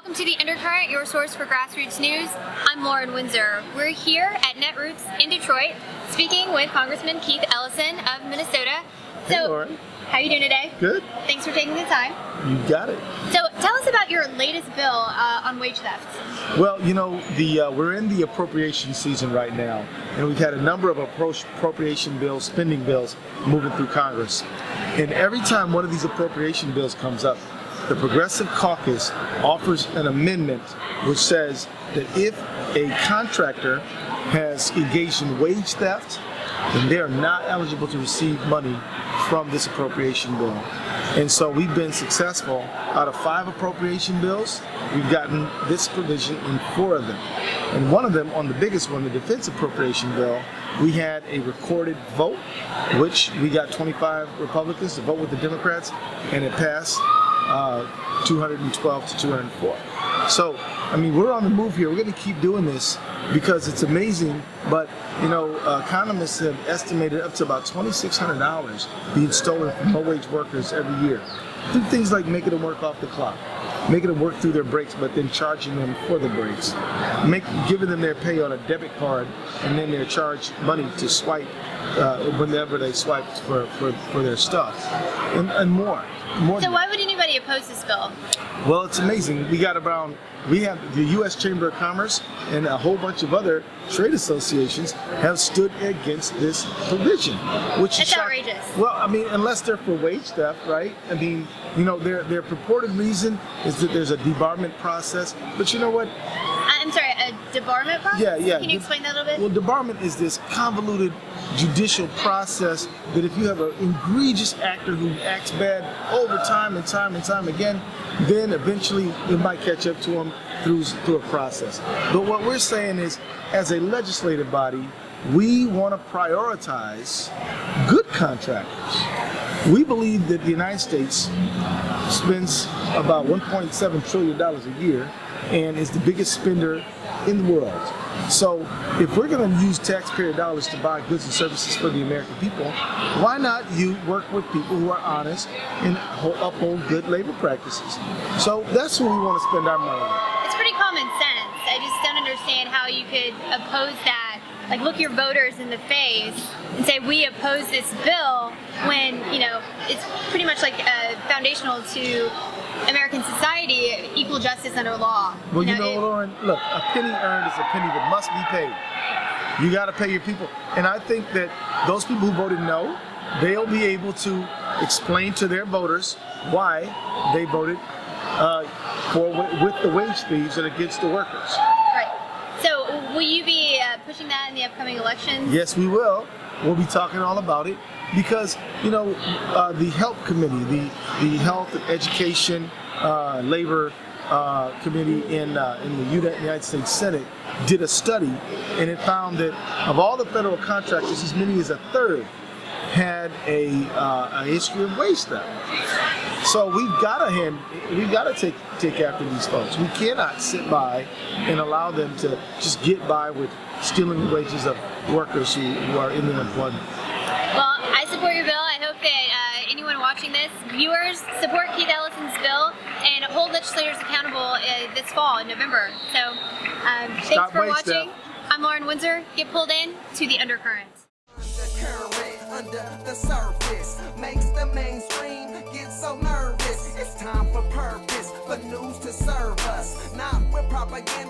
Welcome to the Undercurrent, your source for grassroots news. I'm Lauren Windsor. We're here at Netroots in Detroit, speaking with Congressman Keith Ellison of Minnesota. Hey, Lauren. How are you doing today? Good. Thanks for taking the time. You got it. So tell us about your latest bill on wage theft. Well, you know, we're in the appropriation season right now, and we've had a number of appropriation bills, spending bills, moving through Congress. And every time one of these appropriation bills comes up, the Progressive Caucus offers an amendment which says that if a contractor has engaged in wage theft, then they are not eligible to receive money from this appropriation bill. And so we've been successful. Out of 5 appropriation bills, we've gotten this provision in 4 of them. And one of them, on the biggest one, the defense appropriation bill, we had a recorded vote, which we got 25 Republicans to vote with the Democrats, and it passed 212 to 204. So, I mean, we're on the move here. We're going to keep doing this because it's amazing. But, you know, economists have estimated up to about $2,600 being stolen from low-wage workers every year. Do things like making them work off the clock, making them work through their breaks, but then charging them for the breaks, giving them their pay on a debit card, and then they're charged money to swipe whenever they swipe for their stuff, and more. So why would anybody oppose this bill? Well, it's amazing. We have the U.S. Chamber of Commerce and a whole bunch of other trade associations have stood against this provision, which is outrageous. Well, I mean, unless they're for wage theft, right? I mean, you know, their purported reason is that there's a debarment process, but you know what? I'm sorry, a debarment process? Yeah. Can you explain that a little bit? Well, debarment is this convoluted judicial process that if you have an egregious actor who acts bad over time and time again, then eventually it might catch up to him through a process. But what we're saying is, as a legislative body, we want to prioritize good contractors. We believe that the United States spends about $1.7 trillion a year and is the biggest spender in the world. So if we're going to use taxpayer dollars to buy goods and services for the American people, why not you work with people who are honest and uphold good labor practices? So that's who we want to spend our money on. It's pretty common sense. I just don't understand how you could oppose that, like look your voters in the face and say we oppose this bill when, you know, it's pretty much like foundational to American society, equal justice under law. Well, you know, Lauren, look, a penny earned is a penny that must be paid. You got to pay your people. And I think that those people who voted no, they'll be able to explain to their voters why they voted with the wage thieves and against the workers. Right. So will you be pushing that in the upcoming elections? Yes, we will. We'll be talking all about it because, you know, the Health Committee, the Health and Education Labor Committee in the United States Senate did a study, and it found that of all the federal contractors, as many as a third had a history of wage theft. So we've got to take after these folks. We cannot sit by and allow them to just get by with stealing the wages of workers who are in their employment. Well, I support your bill. I hope that anyone watching this, viewers, support Keith Ellison's bill and hold legislators accountable this fall in November. So thanks for watching. I'm Lauren Windsor. Get pulled in to the Undercurrent. Undercurrent under the surface makes the mainstream get so nervous. It's time for purpose, for news to serve us, not with propaganda.